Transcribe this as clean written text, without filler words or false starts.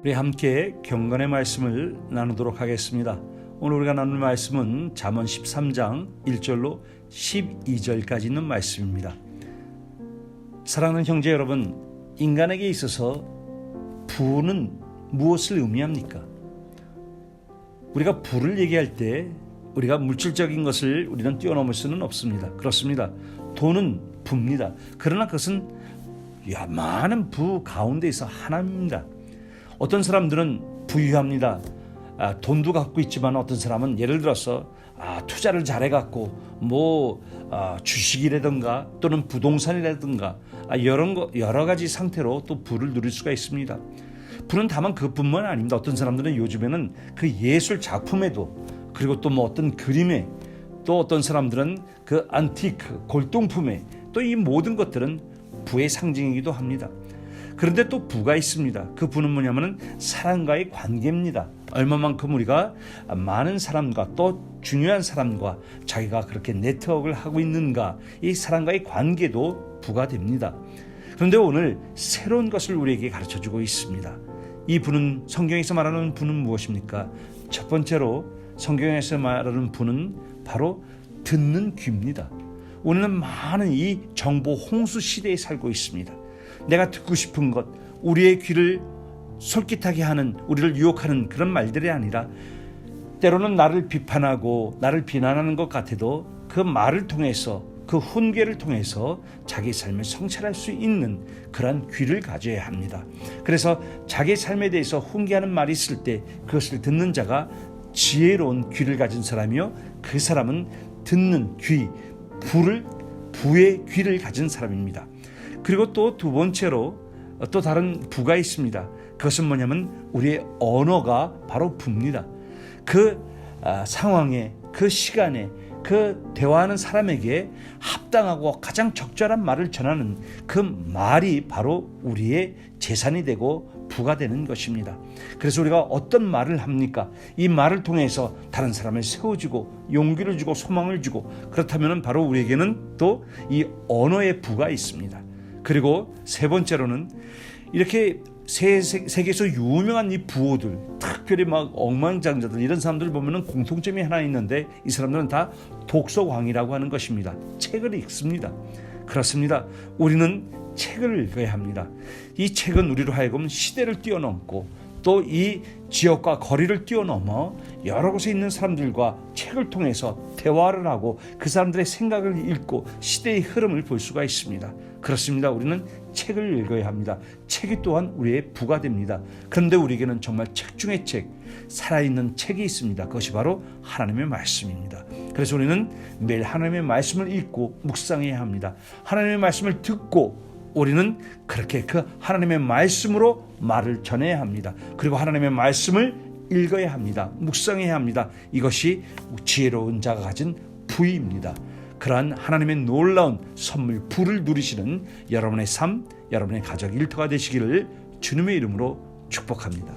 우리 함께 경건의 말씀을 나누도록 하겠습니다. 오늘 우리가 나눌 말씀은 잠언 13장 1절로 12절까지 있는 말씀입니다. 사랑하는 형제 여러분, 인간에게 있어서 부는 무엇을 의미합니까? 우리가 부를 얘기할 때 우리가 물질적인 것을 우리는 뛰어넘을 수는 없습니다. 그렇습니다. 돈은 부입니다. 그러나 그것은 많은 부 가운데에서 하나입니다. 어떤 사람들은 부유합니다. 돈도 갖고 있지만 어떤 사람은 예를 들어서 투자를 잘해갖고 주식이라든가 또는 부동산이라든가 여러 가지 상태로 또 부를 누릴 수가 있습니다. 부는 다만 그뿐만 아닙니다. 어떤 사람들은 요즘에는 그 예술 작품에도, 그리고 또 어떤 그림에, 또 어떤 사람들은 그 안티크 골동품에, 또 이 모든 것들은 부의 상징이기도 합니다. 그런데 또 부가 있습니다. 그 부는 뭐냐면은 사람과의 관계입니다. 얼마만큼 우리가 많은 사람과 또 중요한 사람과 자기가 그렇게 네트워크를 하고 있는가, 이 사람과의 관계도 부가 됩니다. 그런데 오늘 새로운 것을 우리에게 가르쳐주고 있습니다. 이 부는, 성경에서 말하는 부는 무엇입니까? 첫 번째로 성경에서 말하는 부는 바로 듣는 귀입니다. 우리는 많은 이 정보 홍수 시대에 살고 있습니다. 내가 듣고 싶은 것, 우리의 귀를 솔깃하게 하는, 우리를 유혹하는 그런 말들이 아니라 때로는 나를 비판하고 나를 비난하는 것 같아도 그 말을 통해서, 그 훈계를 통해서 자기 삶을 성찰할 수 있는 그런 귀를 가져야 합니다. 그래서 자기 삶에 대해서 훈계하는 말이 있을 때 그것을 듣는 자가 지혜로운 귀를 가진 사람이요, 그 사람은 듣는 귀, 부의 귀를 가진 사람입니다. 그리고 또 두 번째로 또 다른 부가 있습니다. 그것은 뭐냐면 우리의 언어가 바로 부입니다. 그 상황에, 그 시간에, 그 대화하는 사람에게 합당하고 가장 적절한 말을 전하는 그 말이 바로 우리의 재산이 되고 부가 되는 것입니다. 그래서 우리가 어떤 말을 합니까? 이 말을 통해서 다른 사람을 세워주고 용기를 주고 소망을 주고, 그렇다면 바로 우리에게는 또 이 언어의 부가 있습니다. 그리고 세 번째로는 이렇게 세계에서 유명한 이 부호들, 특별히 억만장자들, 이런 사람들 보면은 공통점이 하나 있는데, 이 사람들은 다 독서광이라고 하는 것입니다. 책을 읽습니다. 그렇습니다. 우리는 책을 읽어야 합니다. 이 책은 우리로 하여금 시대를 뛰어넘고 또 이 지역과 거리를 뛰어넘어 여러 곳에 있는 사람들과 책을 통해서 대화를 하고 그 사람들의 생각을 읽고 시대의 흐름을 볼 수가 있습니다. 그렇습니다. 우리는 책을 읽어야 합니다. 책이 또한 우리의 부가 됩니다. 그런데 우리에게는 정말 책 중에 책, 살아있는 책이 있습니다. 그것이 바로 하나님의 말씀입니다. 그래서 우리는 매일 하나님의 말씀을 읽고 묵상해야 합니다. 하나님의 말씀을 듣고 우리는 그렇게 그 하나님의 말씀으로 말을 전해야 합니다. 그리고 하나님의 말씀을 읽어야 합니다. 묵상해야 합니다. 이것이 지혜로운 자가 가진 부입니다. 그러한 하나님의 놀라운 선물, 부를 누리시는 여러분의 삶, 여러분의 가족 일터가 되시기를 주님의 이름으로 축복합니다.